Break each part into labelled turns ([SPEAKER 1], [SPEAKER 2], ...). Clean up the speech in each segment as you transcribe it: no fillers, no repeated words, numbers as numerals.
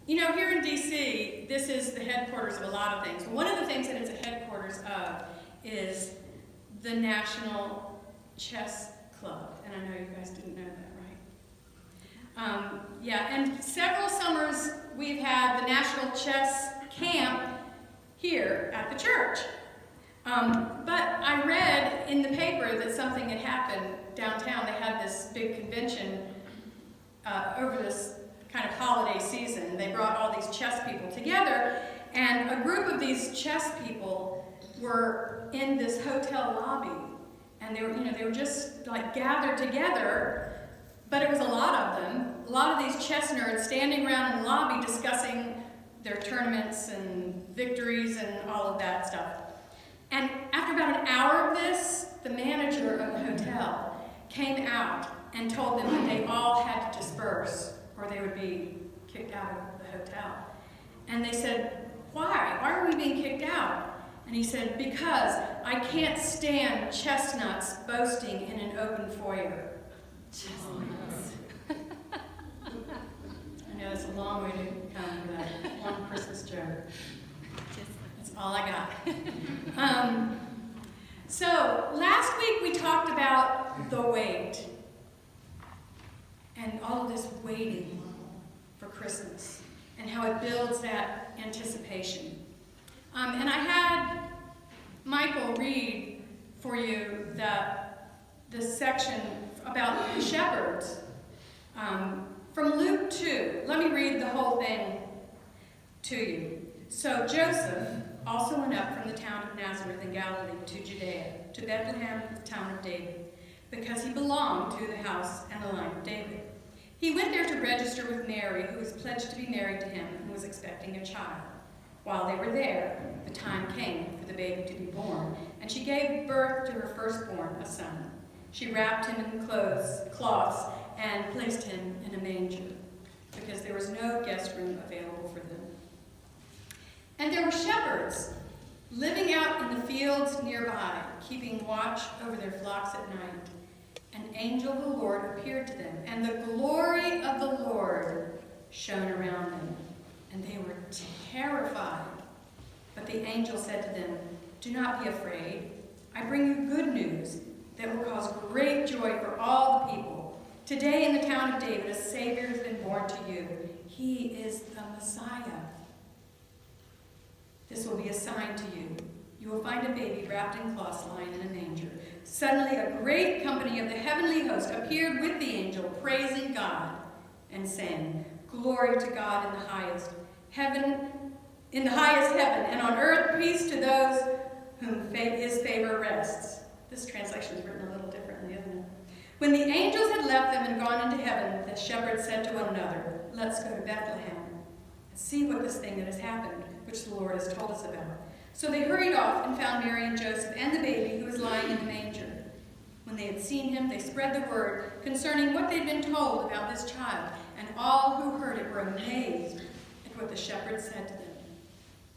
[SPEAKER 1] You know, here in D.C., this is the headquarters of a lot of things. One of the things that it's a headquarters of is the National Chess Club. And I know you guys didn't know that, right? Yeah, and several summers we've had the National Chess Camp here at the church. But I read in the paper that something had happened downtown. They had this big convention over this kind of holiday season. They brought all these chess people together, and a group of these chess people were in this hotel lobby, and they were just like gathered together, but it was a lot of them, a lot of these chess nerds standing around in the lobby discussing their tournaments and victories and all of that stuff. And after about an hour of this, the manager of the hotel came out and told them that they all had to disperse or they would be kicked out of the hotel. And they said, why? Why are we being kicked out? And he said, because I can't stand chestnuts boasting in an open foyer. Chestnuts. I know it's a long way to come for that one Christmas joke. That's all I got. So last week we talked about the wait. And all of this waiting for Christmas and how it builds that anticipation. And I had Michael read for you this section about the shepherds from Luke 2. Let me read the whole thing to you. So Joseph also went up from the town of Nazareth in Galilee to Judea, to Bethlehem, the town of David, because he belonged to the house and the line of David. He went there to register with Mary, who was pledged to be married to him and was expecting a child. While they were there, the time came for the baby to be born, and she gave birth to her firstborn, a son. She wrapped him in cloths and placed him in a manger, because there was no guest room available for them. And there were shepherds living out in the fields nearby, keeping watch over their flocks at night. An angel of the Lord appeared to them, and the glory of the Lord shone around them, and they were terrified. But the angel said to them, do not be afraid. I bring you good news that will cause great joy for all the people. Today in the town of David, a Savior has been born to you. He is the Messiah. This will be a sign to you. You will find a baby wrapped in cloths lying in a manger. Suddenly a great company of the heavenly host appeared with the angel, praising God and saying, glory to God in the highest heaven, and on earth peace to those whom his favor rests. This translation is written a little differently, isn't it? When the angels had left them and gone into heaven, the shepherds said to one another, let's go to Bethlehem and see what this thing that has happened, which the Lord has told us about. So they hurried off and found Mary and Joseph and the baby who was lying in the manger. When they had seen him, they spread the word concerning what they'd been told about this child, and all who heard it were amazed at what the shepherds said to them.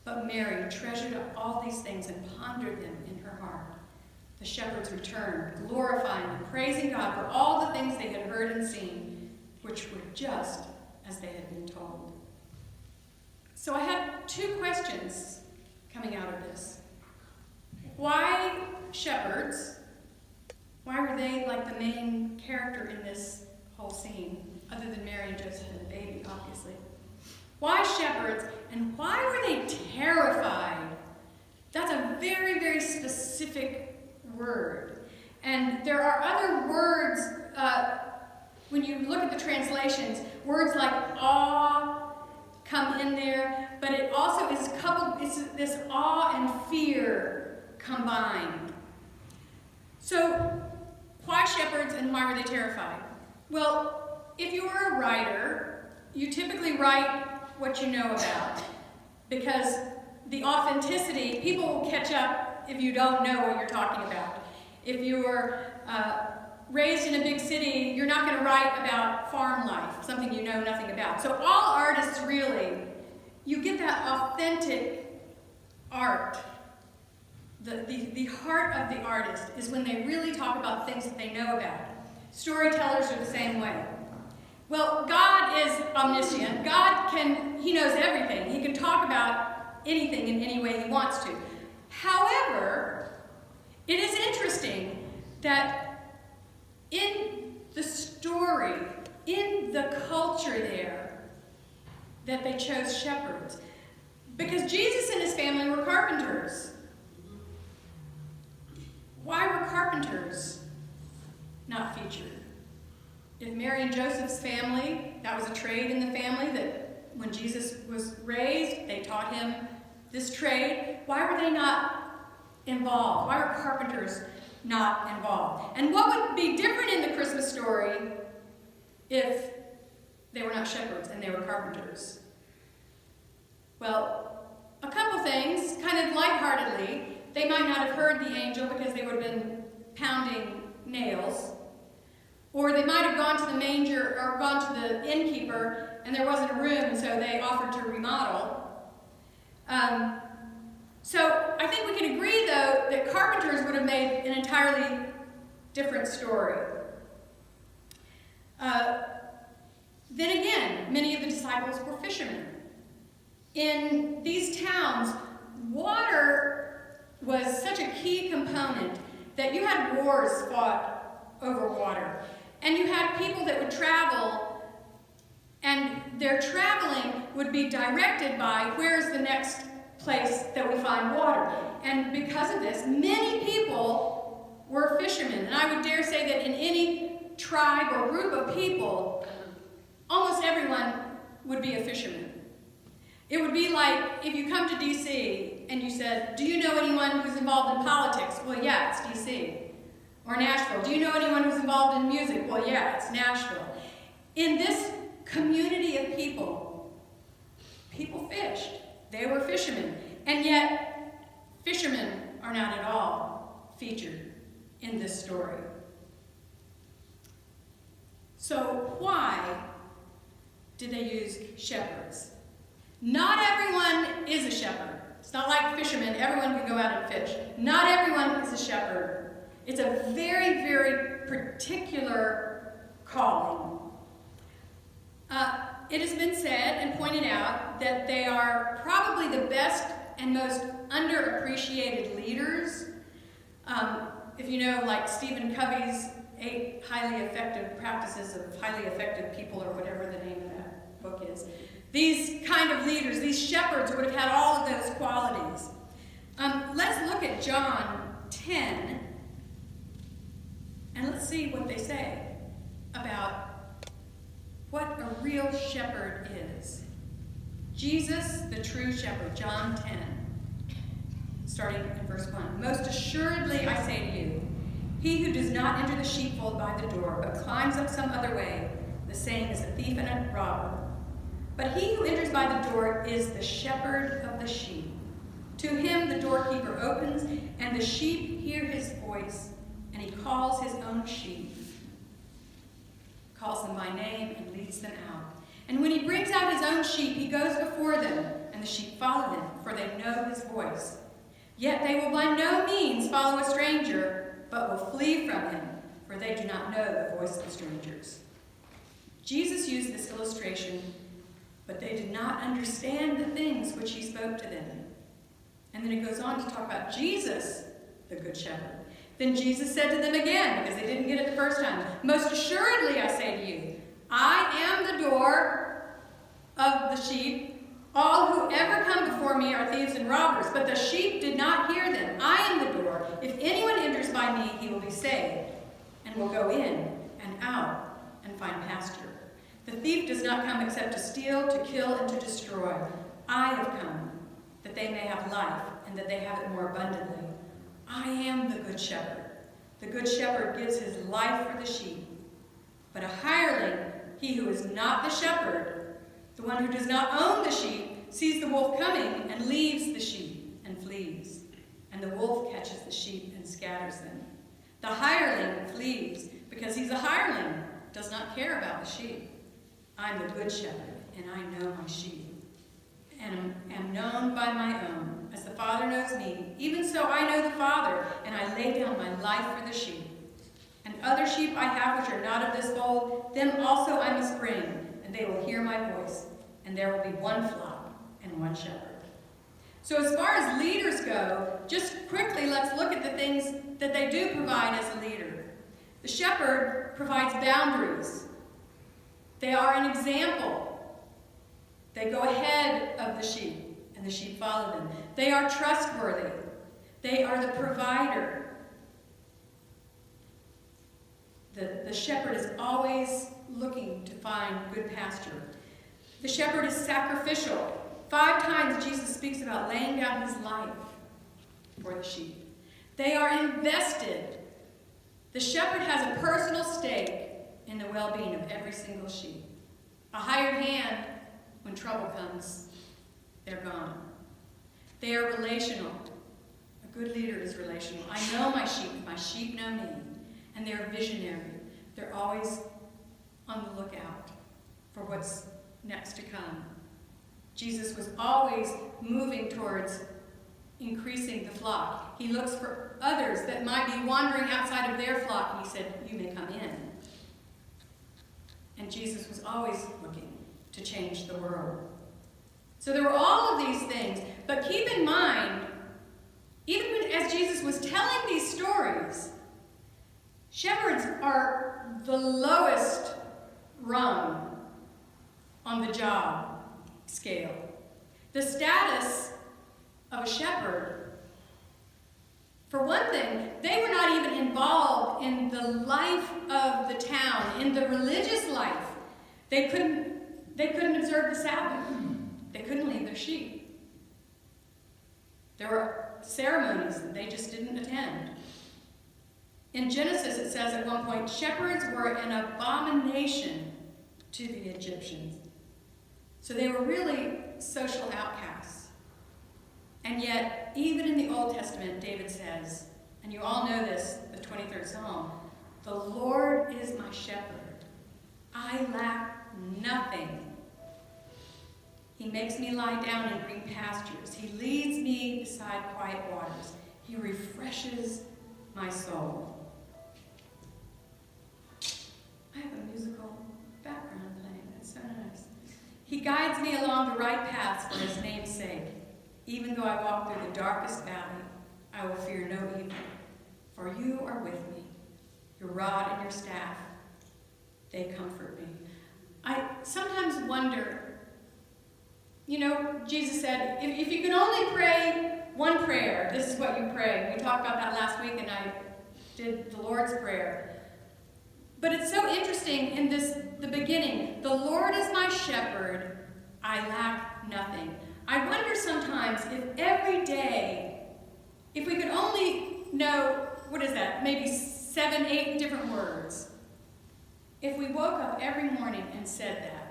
[SPEAKER 1] But Mary treasured up all these things and pondered them in her heart. The shepherds returned, glorifying and praising God for all the things they had heard and seen, which were just as they had been told. So I had two questions coming out of this. Why shepherds? Why were they like the main character in this whole scene, other than Mary and Joseph and the baby, obviously? Why shepherds, and why were they terrified? That's a very, very specific word. And there are other words, when you look at the translations, words like awe come in there, but it also is coupled, it's this awe and fear combined. So, why shepherds and why were they terrified? Well, if you were a writer, you typically write what you know about, because the authenticity, people will catch up if you don't know what you're talking about. If you were raised in a big city, you're not going to write about farm life, something you know nothing about. So all artists really, you get that authentic art. The heart of the artist is when they really talk about things that they know about. Storytellers are the same way. Well, God is omniscient. He he knows everything. He can talk about anything in any way he wants to. However, it is interesting that in the story, in the culture there, that they chose shepherds. Because Jesus and his family were carpenters. Why were carpenters not featured? If Mary and Joseph's family, that was a trade in the family that when Jesus was raised, they taught him this trade. Why were they not involved? Why were carpenters not involved? And what would be different in the Christmas story if they were not shepherds and they were carpenters? Well, a couple things, kind of lightheartedly. They might not have heard the angel because they would have been pounding nails. Or they might have gone to the manger or gone to the innkeeper and there wasn't a room, and so they offered to remodel. So I think we can agree, though, that carpenters would have made an entirely different story. Then again, many of the disciples were fishermen. In these towns, water was such a key component that you had wars fought over water. And you had people that would travel, and their traveling would be directed by where's the next place that we find water. And because of this, many people were fishermen. And I would dare say that in any tribe or group of people, almost everyone would be a fisherman. It would be like if you come to D.C. and you said, do you know anyone who's involved in politics? Well, yeah, it's D.C. Or Nashville. Do you know anyone who's involved in music? Well, yeah, it's Nashville. In this community of people, people fished. They were fishermen. And yet, fishermen are not at all featured in this story. So why did they use shepherds? Not everyone is a shepherd. It's not like fishermen. Everyone can go out and fish. Not everyone is a shepherd. It's a very, very particular calling. It has been said and pointed out that they are probably the best and most underappreciated leaders. If you know, like Stephen Covey's 8 highly effective practices of highly effective people, or whatever the name of that book is. These kind of leaders, these shepherds, would have had all of those qualities. Let's look at John 10, and let's see what they say about what a real shepherd is. Jesus, the true shepherd, John 10, starting in verse 1. Most assuredly I say to you, he who does not enter the sheepfold by the door, but climbs up some other way, the same is a thief and a robber. But he who enters by the door is the shepherd of the sheep. To him the doorkeeper opens, and the sheep hear his voice, and he calls his own sheep, calls them by name, and leads them out. And when he brings out his own sheep, he goes before them, and the sheep follow him, for they know his voice. Yet they will by no means follow a stranger, but will flee from him, for they do not know the voice of strangers. Jesus used this illustration, but they did not understand the things which he spoke to them. And then it goes on to talk about Jesus, the good shepherd. Then Jesus said to them again, because they didn't get it the first time, most assuredly I say to you, I am the door of the sheep. All who ever come before me are thieves and robbers, but the sheep did not hear them. I am the door. If anyone enters by me, he will be saved, and will go in and out and find pasture. The thief does not come except to steal, to kill, and to destroy. I have come that they may have life, and that they have it more abundantly. I am the good shepherd. The good shepherd gives his life for the sheep. But a hireling, he who is not the shepherd, the one who does not own the sheep, sees the wolf coming and leaves the sheep and flees. And the wolf catches the sheep and scatters them. The hireling flees because he's a hireling, does not care about the sheep. I'm the good shepherd, and I know my sheep, and am known by my own. As the Father knows me, even so I know the Father, and I lay down my life for the sheep. And other sheep I have which are not of this fold, them also I must bring, and they will hear my voice, and there will be one flock and one shepherd. So as far as leaders go, just quickly let's look at the things that they do provide as a leader. The shepherd provides boundaries. They are an example. They go ahead of the sheep, and the sheep follow them. They are trustworthy. They are the provider. The shepherd is always looking to find good pasture. The shepherd is sacrificial. 5 times Jesus speaks about laying down his life for the sheep. They are invested. The shepherd has a personal stake in the well-being of every single sheep. A hired hand, when trouble comes, they're gone. They are relational. A good leader is relational. I know my sheep know me. And they're visionary. They're always on the lookout for what's next to come. Jesus was always moving towards increasing the flock. He looks for others that might be wandering outside of their flock, and he said, you may come in. And Jesus was always looking to change the world. So there were all of these things, but keep in mind, even as Jesus was telling these stories, shepherds are the lowest rung on the job scale. The status of a shepherd, for one thing, they were not even involved in the life of the town, in the religious life. They couldn't observe the Sabbath. They couldn't leave their sheep. There were ceremonies that they just didn't attend. In Genesis, it says at one point, shepherds were an abomination to the Egyptians. So they were really social outcasts. And yet, even in the Old Testament, David says, and you all know this, the 23rd Psalm, the Lord is my shepherd. I lack nothing. He makes me lie down in green pastures. He leads me beside quiet waters. He refreshes my soul. I have a musical background playing. That's so nice. He guides me along the right paths for his name's sake. Even though I walk through the darkest valley, I will fear no evil. For you are with me. Your rod and your staff, they comfort me. I sometimes wonder, Jesus said, if you can only pray one prayer, this is what you pray. We talked about that last week, and I did the Lord's Prayer. But it's so interesting in the beginning. The Lord is my shepherd, I lack nothing. I wonder sometimes if every day, if we could only know, what is that, maybe 7, 8 different words. If we woke up every morning and said that,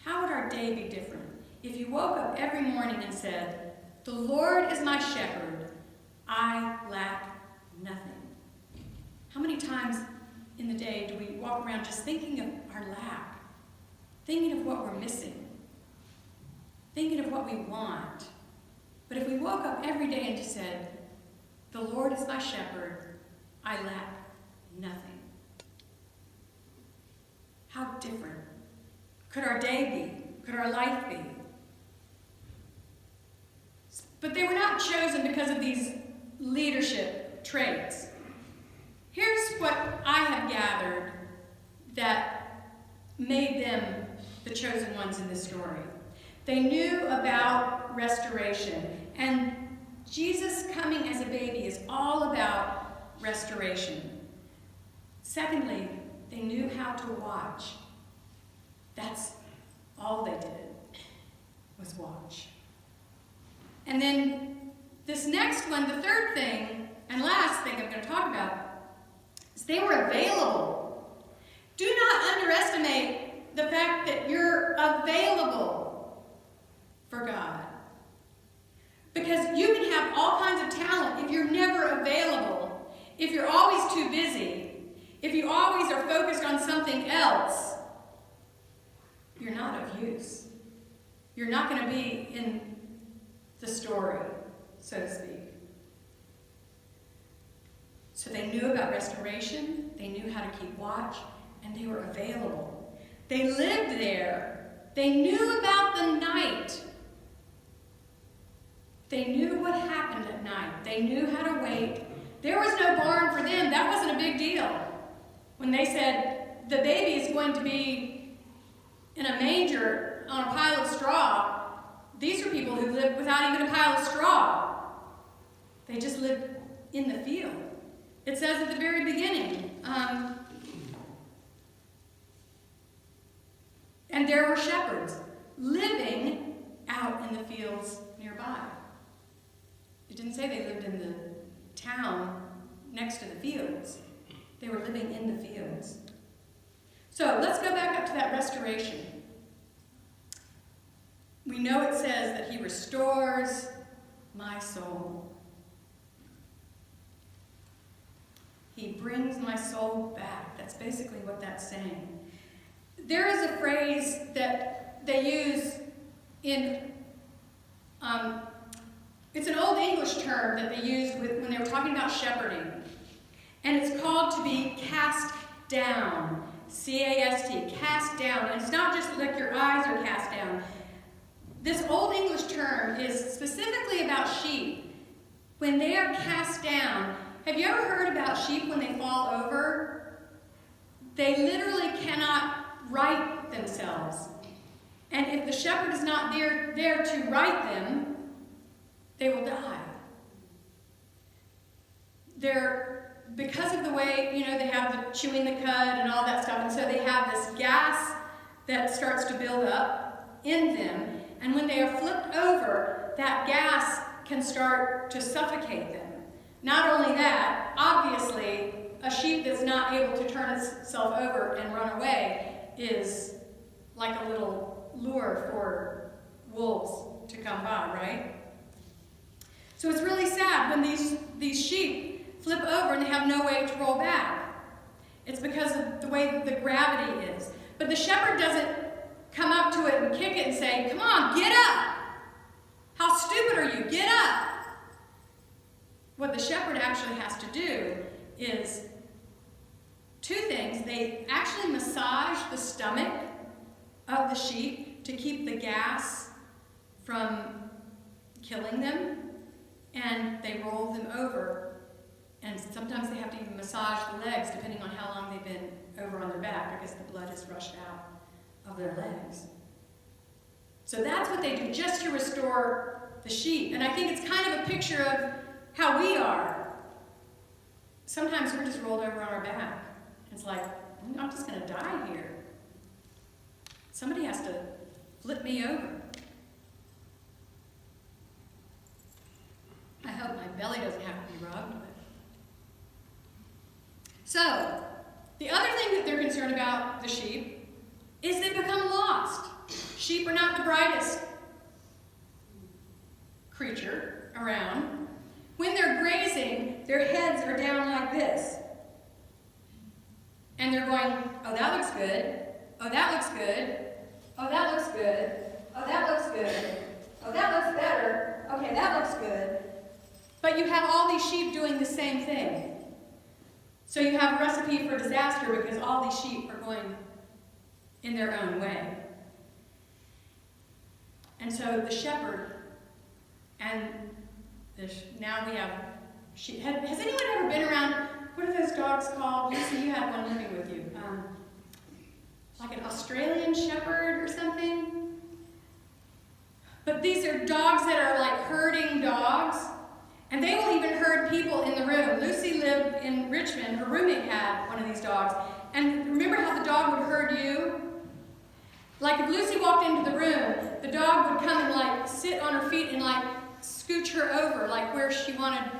[SPEAKER 1] how would our day be different? If you woke up every morning and said, the Lord is my shepherd, I lack nothing. How many times in the day do we walk around just thinking of our lack, thinking of what we're missing, thinking of what we want? But if we woke up every day and just said, the Lord is my shepherd, I lack nothing. How different could our day be? Could our life be? But they were not chosen because of these leadership traits. Here's what I have gathered that made them the chosen ones in this story. They knew about restoration, and Jesus coming as a baby is all about restoration. Secondly, they knew how to watch. That's all they did, was watch. And then this next one, the third thing, and last thing I'm going to talk about, is they were available. Do not underestimate the fact that you're available for God. Because you can have all kinds of talent if you're never available, if you're always too busy, if you always are focused on something else, you're not of use. You're not going to be in the story, so to speak. So they knew about restoration, they knew how to keep watch, and they were available. They lived there They knew about the night. They knew what happened at night. They knew how to wait. There was no barn for them. That wasn't a big deal. When they said the baby is going to be in a manger on a pile of straw, these were people who lived without even a pile of straw. They just lived in the field. It says at the very beginning, and there were shepherds living out in the fields nearby. It didn't say they lived in the town next to the fields. They were living in the fields. So let's go back up to that restoration. We know it says that he restores my soul. He brings my soul back. That's basically what that's saying. There is a phrase that they use in, it's an old English term that they used when they were talking about shepherding. And it's called to be cast down. C-A-S-T, cast down. And it's not just like your eyes are cast down. This old English term is specifically about sheep. When they are cast down, have you ever heard about sheep when they fall over? They literally cannot right themselves. And if the shepherd is not there to right them, they will die. Because of the way, they have the chewing the cud and all that stuff, and so they have this gas that starts to build up in them, and when they are flipped over, that gas can start to suffocate them. Not only that, obviously, a sheep that's not able to turn itself over and run away is like a little lure for wolves to come by, right? So it's really sad when these sheep flip over and they have no way to roll back. It's because of the way the gravity is. But the shepherd doesn't come up to it and kick it and say, "Come on, get up! How stupid are you? Get up!" What the shepherd actually has to do is two things. They actually massage the stomach of the sheep to keep the gas from killing them, and they roll them over, and sometimes they have to even massage the legs depending on how long they've been over on their back because the blood has rushed out of their legs. So that's what they do just to restore the sheep. And I think it's kind of a picture of how we are. Sometimes we're just rolled over on our back. It's like, I'm just going to die here. Somebody has to flip me over. I hope my belly doesn't have to be rubbed. So, the other thing that they're concerned about, the sheep, is they become lost. Sheep are not the brightest creature around. When they're grazing, their heads are down like this. And they're going, "Oh, that looks good. Oh, that looks good. Oh, that looks good. Oh, that looks good. Oh, that looks better. Okay, that looks good." But you have all these sheep doing the same thing. So you have a recipe for disaster because all these sheep are going in their own way. And so the shepherd, and now we have sheep. Has anyone ever been around, what are those dogs called? Lucy, you had one living with you. Like an Australian shepherd or something? But these are dogs that are like herding dogs. And they will even herd people in the room. Lucy lived in Richmond. Her roommate had one of these dogs. And remember how the dog would herd you? Like if Lucy walked into the room, the dog would come and like sit on her feet and like scooch her over, like where she wanted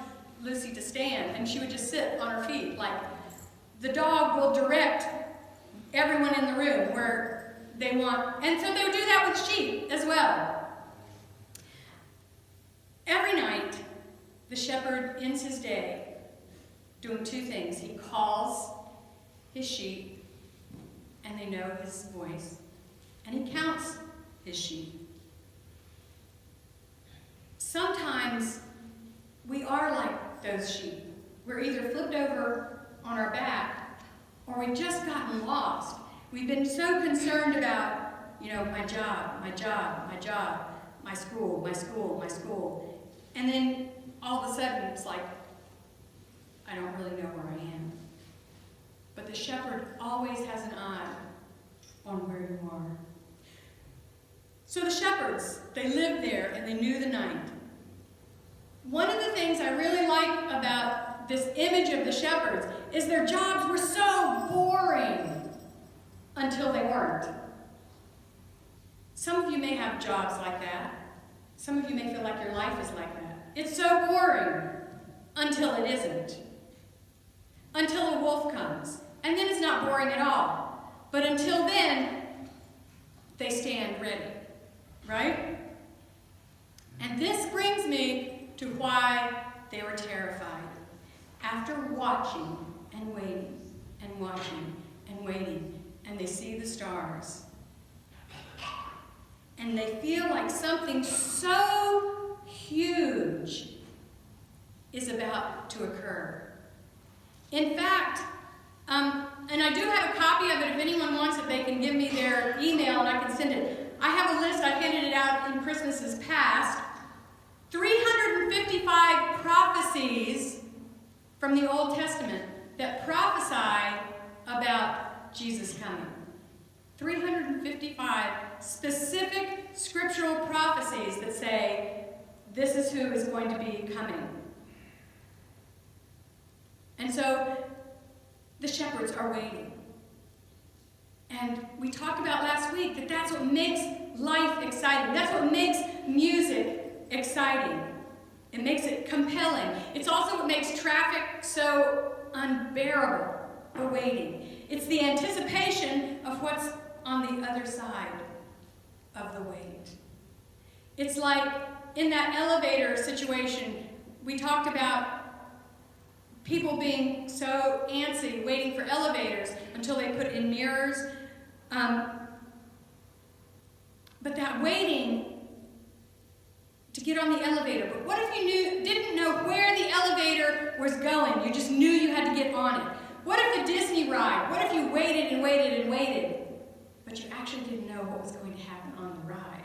[SPEAKER 1] Lucy to stand. And she would just sit on her feet. Like the dog will direct everyone in the room where they want. And so they would do that with sheep as well. Every night, the shepherd ends his day doing two things. He calls his sheep, and they know his voice, and he counts his sheep. Sometimes we are like those sheep. We're either flipped over on our back, or we've just gotten lost. We've been so concerned about my job, my job, my job, my school, my school, my school. And then all of a sudden it's like, I don't really know where I am. But the shepherd always has an eye on where you are. So the shepherds, they lived there and they knew the night. One of the things I really like about this image of the shepherds is their jobs were so boring until they weren't. Some of you may have jobs like that. Some of you may feel like your life is like that. It's so boring until it isn't. Until a wolf comes. And then it's not boring at all. But until then, they stand ready. Right? And this brings me to why they were terrified. After watching and waiting and watching and waiting, and they see the stars. And they feel like something so huge is about to occur. In fact, and I do have a copy of it. If anyone wants it, they can give me their email and I can send it. I have a list. I handed it out in Christmases past. 355 prophecies from the Old Testament that prophesy about Jesus coming. 355 specific scriptural prophecies that say, this is who is going to be coming. And so, the shepherds are waiting. And we talked about last week that that's what makes life exciting. That's what makes music exciting. It makes it compelling. It's also what makes traffic so unbearable, the waiting. It's the anticipation of what's on the other side of the wait. It's like in that elevator situation, we talked about people being so antsy, waiting for elevators until they put in mirrors. But that waiting to get on the elevator. But what if you didn't know where the elevator was going? You just knew you had to get on it. What if the Disney ride? What if you waited and waited and waited, but you actually didn't know what was going to happen on the ride?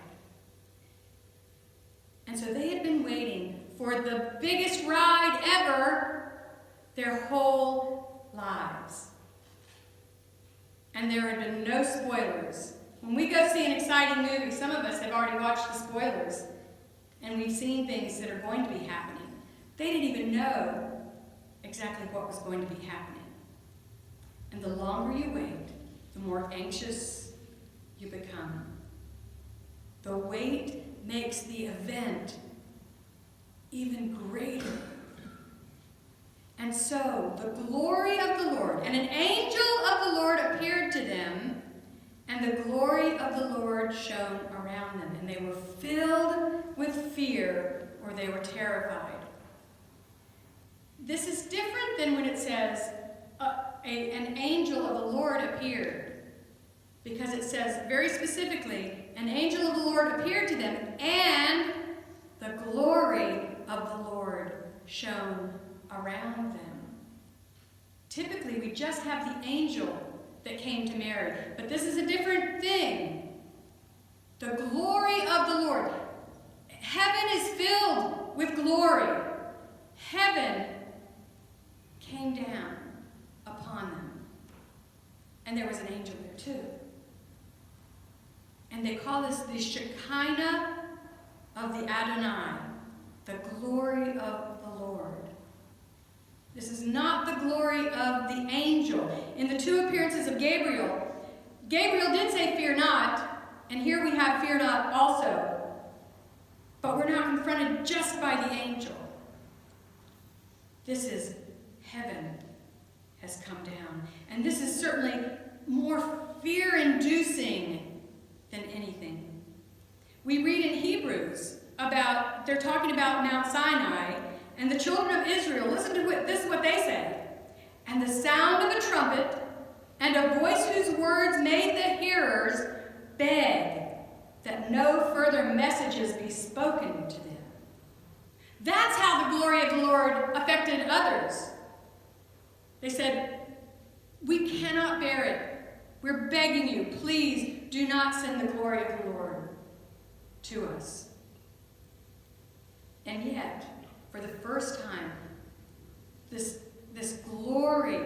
[SPEAKER 1] And so they had been waiting for the biggest ride ever their whole lives. And there had been no spoilers. When we go see an exciting movie, some of us have already watched the spoilers, and we've seen things that are going to be happening. They didn't even know exactly what was going to be happening. And the longer you wait, the more anxious you become. The wait makes the event even greater. And so, the glory of the Lord, and an angel of the Lord appeared to them, and the glory of the Lord shone around them, and they were filled with fear, or they were terrified. This is different than when it says, an angel of the Lord appeared, because it says very specifically, an angel of the Lord appeared to them, and the glory of the Lord shone around them. Typically, we just have the angel that came to Mary, but this is a different thing. The glory of the Lord. Heaven is filled with glory. Heaven came down upon them. And there was an angel there too. And they call this the Shekinah of the Adonai, the glory of the Lord. This is not the glory of the angel. In the two appearances of Gabriel, Gabriel did say, fear not, and here we have fear not also. But we're not confronted just by the angel. This is heaven has come down. And this is certainly more fear-inducing than anything. We read in Hebrews about, they're talking about Mount Sinai, and the children of Israel, listen to this is what they say. And the sound of a trumpet, and a voice whose words made the hearers beg that no further messages be spoken to them. That's how the glory of the Lord affected others. They said, we cannot bear it. We're begging you, please do not send the glory of the Lord to us. And yet, for the first time, this glory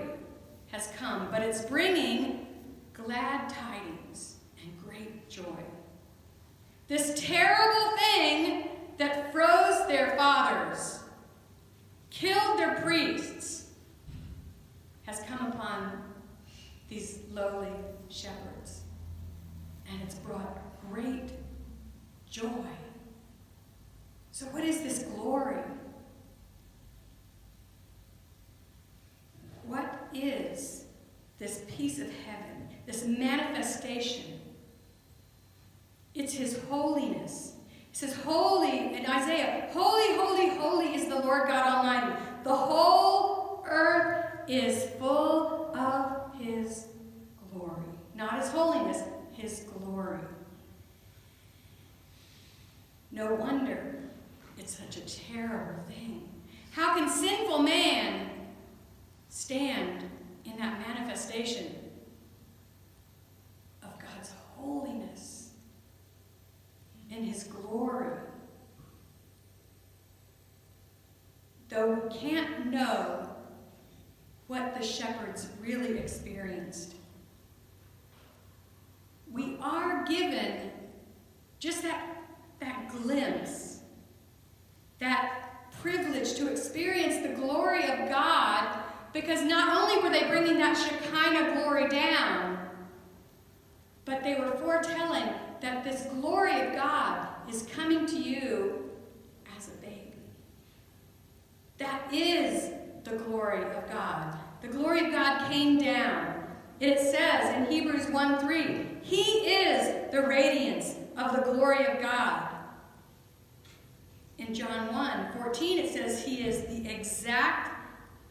[SPEAKER 1] has come, but it's bringing glad tidings and great joy. This terrible thing that froze their fathers, killed their priests, has come upon these lowly shepherds, and it's brought great joy. So what is this glory? What is this piece of heaven, this manifestation? It's his holiness. It says, holy, in Isaiah, holy, holy, holy is the Lord God Almighty. The whole earth is full of his glory. Not his holiness, his glory. No wonder it's such a terrible thing. How can sinful man stand in that manifestation of God's holiness and his glory? Though we can't know what the shepherds really experienced, we are given just that glimpse, that privilege to experience the glory of God, because not only were they bringing that Shekinah glory down, but they were foretelling that this glory of God is coming to you as a baby. That is the glory of God. The glory of God came down. It says in Hebrews 1:3, he is the radiance of the glory of God. In John 1:14, it says he is the exact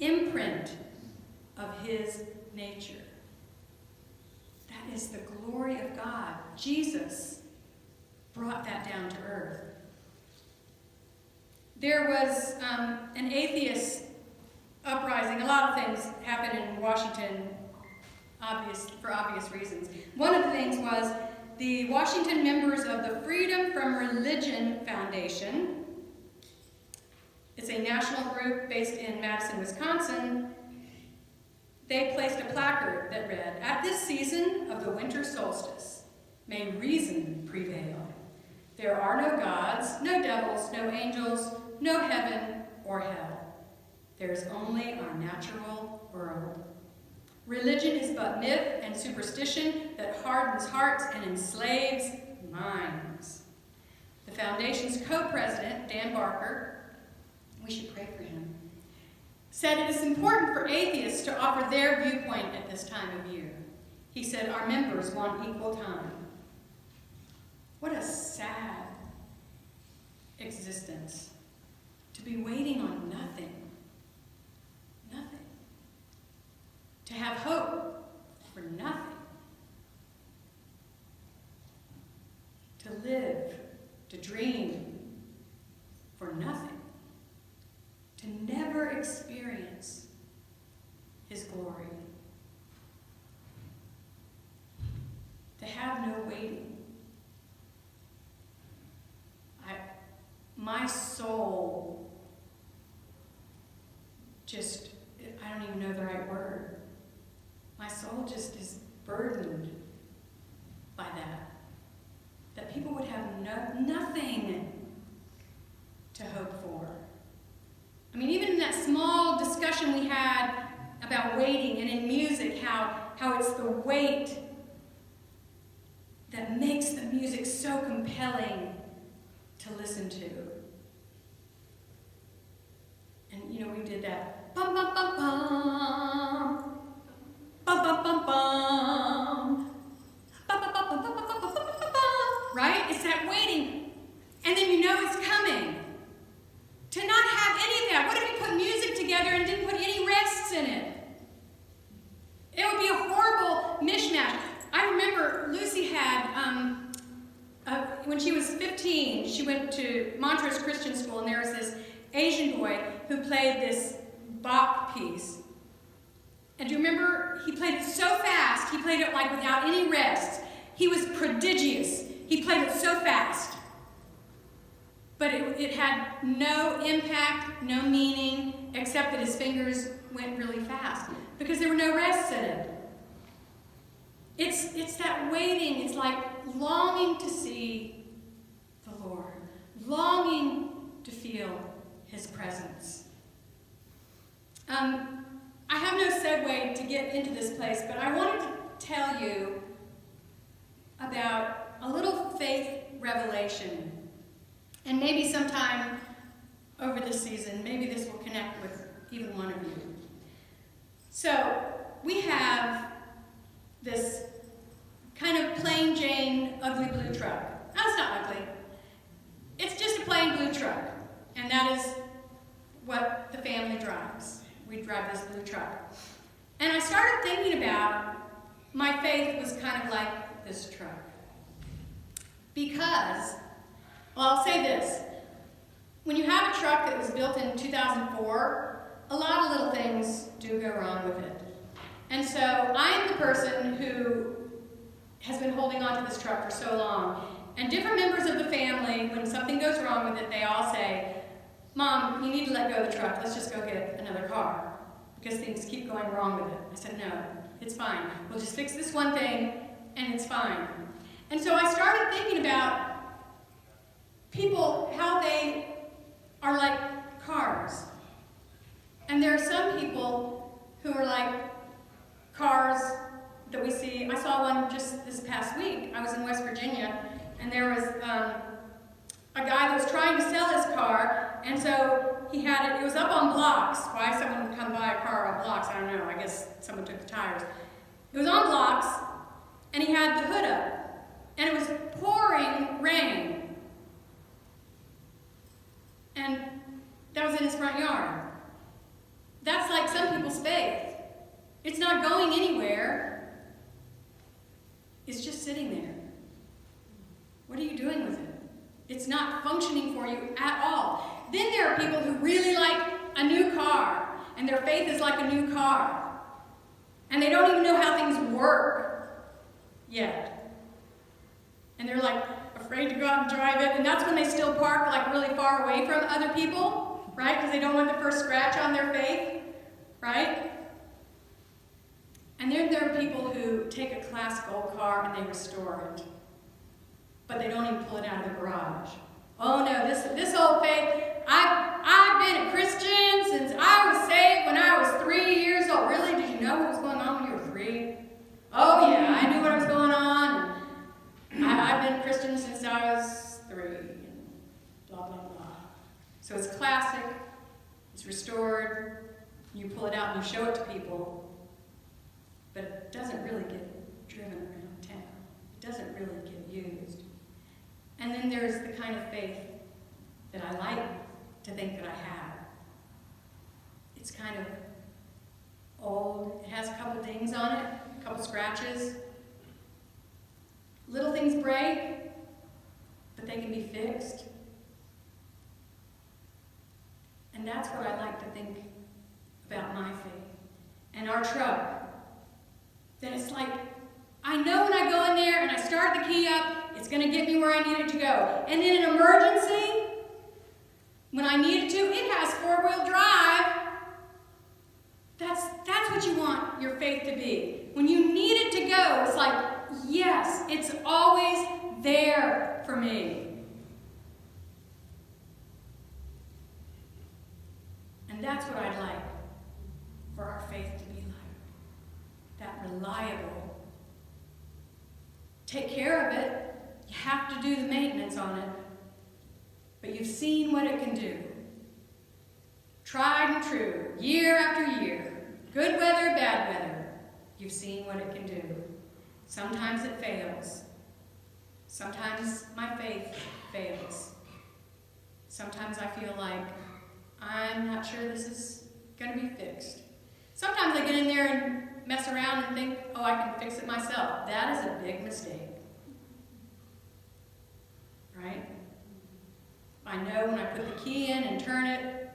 [SPEAKER 1] imprint of his nature. That is the glory of God. Jesus brought that down to earth. There was an atheist uprising. A lot of things happened in Washington for obvious reasons. One of the things was the Washington members of the Freedom from Religion Foundation. It's a national group based in Madison, Wisconsin. They placed a placard that read, "At this season of the winter solstice, may reason prevail. There are no gods, no devils, no angels, no heaven or hell. There is only our natural world. Religion is but myth and superstition that hardens hearts and enslaves minds." The foundation's co-president, Dan Barker, we should pray for him, said it is important for atheists to offer their viewpoint at this time of year. He said, "Our members want equal time." What a sad existence, to be waiting on nothing. Nothing. To have hope for nothing. To live, to dream for nothing. To never experience his glory. To have no waiting. My soul just, I don't even know the right word. My soul just is burdened by that. That people would have nothing to hope for. I mean, even in that small discussion we had about waiting, and in music, how it's the wait that makes the music so compelling to listen to. And, we did that. Bum, bum, bum, bum. Bum, bum, bum, bum. Bum, bum, bum, bum, bum, bum, bum, bum, bum, bum. Right? It's that waiting. And then it's coming. To not have any of that. What if you put music together and didn't put any rests in it? It would be a horrible mishmash. I remember Lucy had, when she was 15, she went to Montrose Christian School, and there was this Asian boy who played this Bach piece. And do you remember, he played it so fast, he played it like without any rest. He was prodigious. He played it so fast. But it had no impact, no meaning, except that his fingers went really fast because there were no rests in it. It's that waiting. It's like longing to see the Lord, longing to feel his presence. I have no segue to get into this place, but I wanted to tell you about a little faith revelation. And maybe sometime over this season, maybe this will connect with even one of you. So we have this kind of plain Jane ugly blue truck. No, it's not ugly. It's just a plain blue truck. And that is what the family drives. We drive this blue truck. And I started thinking about my faith was kind of like this truck. Because, well, I'll say this. When you have a truck that was built in 2004, a lot of little things do go wrong with it. And so I'm the person who has been holding on to this truck for so long. And different members of the family, when something goes wrong with it, they all say, Mom, you need to let go of the truck. Let's just go get another car. Because things keep going wrong with it. I said, no, it's fine. We'll just fix this one thing, and it's fine. And so I started thinking about people, how they are like cars. And there are some people who are like cars that we see. I saw one just this past week. I was in West Virginia, and there was a guy that was trying to sell his car, and so he had it. It was up on blocks. Why someone would come buy a car on blocks, I don't know. I guess someone took the tires. It was on blocks, and he had the hood up. And it was pouring rain. And that was in his front yard. That's like some people's faith. It's not going anywhere. It's just sitting there. What are you doing with it? It's not functioning for you at all. Then there are people who really like a new car, and their faith is like a new car. And they don't even know how things work yet. And they're like afraid to go out and drive it, and that's when they still park like really far away from other people, right? Because they don't want the first scratch on their faith, right? And then there are people who take a classic old car and they restore it, but they don't even pull it out of the garage. Oh no, this old faith, I've been a Christian since I was saved when I was 3 years old. Really? Did you know what was going on when you were 3? Oh yeah, I knew what was going on. I've been a Christian since I was 3, and blah, blah, blah. So it's classic, it's restored, you pull it out and you show it to people, but it doesn't really get driven around town. It doesn't really get used. And then there's the kind of faith that I like to think that I have. It's kind of old, it has a couple dings on it, a couple scratches. Little things break, but they can be fixed. And that's what I like to think about my faith and our truck. That it's like, I know when I go in there and I start the key up, it's going to get me where I need it to go. And in an emergency, when I need it to, it has 4-wheel drive. That's what you want your faith to be. When you need it to go, it's like, yes, it's always there for me. And that's what I'd like for our faith to be like. That reliable. Take care of it. You have to do the maintenance on it. But you've seen what it can do. Tried and true, year after year. Good weather, bad weather. You've seen what it can do. Sometimes it fails. Sometimes my faith fails. Sometimes I feel like I'm not sure this is going to be fixed. Sometimes I get in there and mess around and think, oh, I can fix it myself. That is a big mistake. Right? I know when I put the key in and turn it,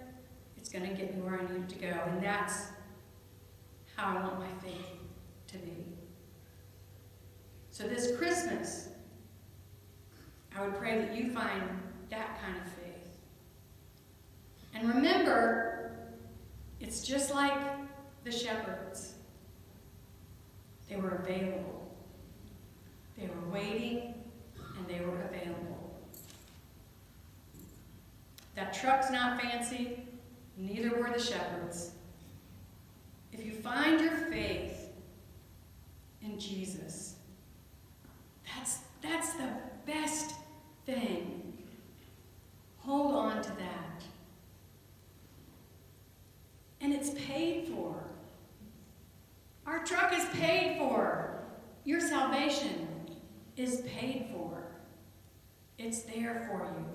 [SPEAKER 1] it's going to get me where I need it to go. And that's how I want my faith to be. So this Christmas, I would pray that you find that kind of faith. And remember, it's just like the shepherds. They were available. They were waiting, and they were available. That truck's not fancy, neither were the shepherds. If you find your faith in Jesus, that's the best thing. Hold on to that. And it's paid for. Our truck is paid for. Your salvation is paid for. It's there for you.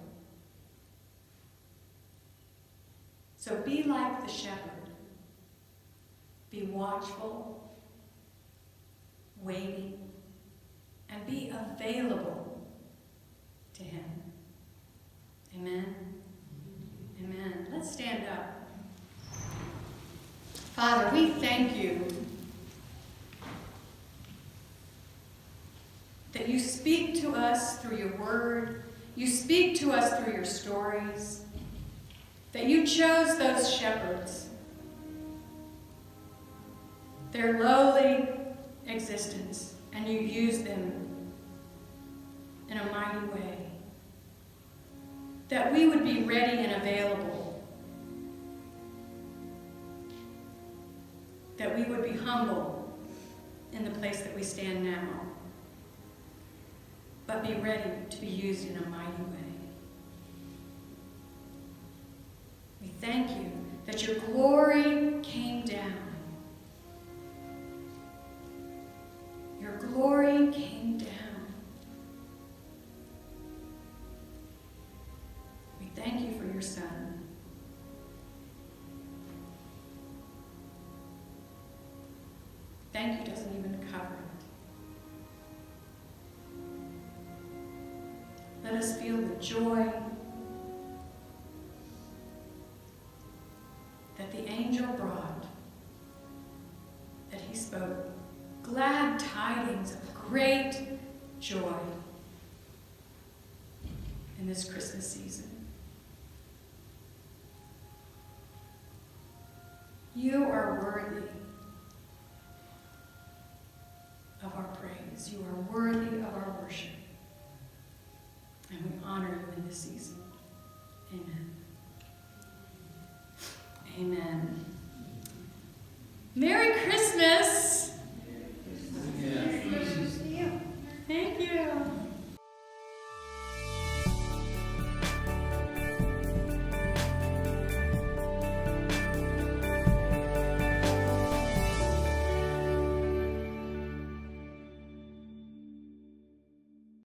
[SPEAKER 1] So be like the shepherd. Be watchful, waiting, and be available to him. Amen? Amen. Let's stand up. Father, we thank you that you speak to us through your word. You speak to us through your stories. That you chose those shepherds, their lowly existence, and you used them in a mighty way. That we would be ready and available. That we would be humble in the place that we stand now, but be ready to be used in a mighty way. We thank you that your glory came down. Your glory came down. We thank you for your Son. Thank you doesn't even cover it. Let us feel the joy that the angel brought, that he spoke glad tidings of great joy in this Christmas season. You are worthy of our praise. You are worthy of our worship. And we honor you in this season. Amen. Amen. Merry Christmas.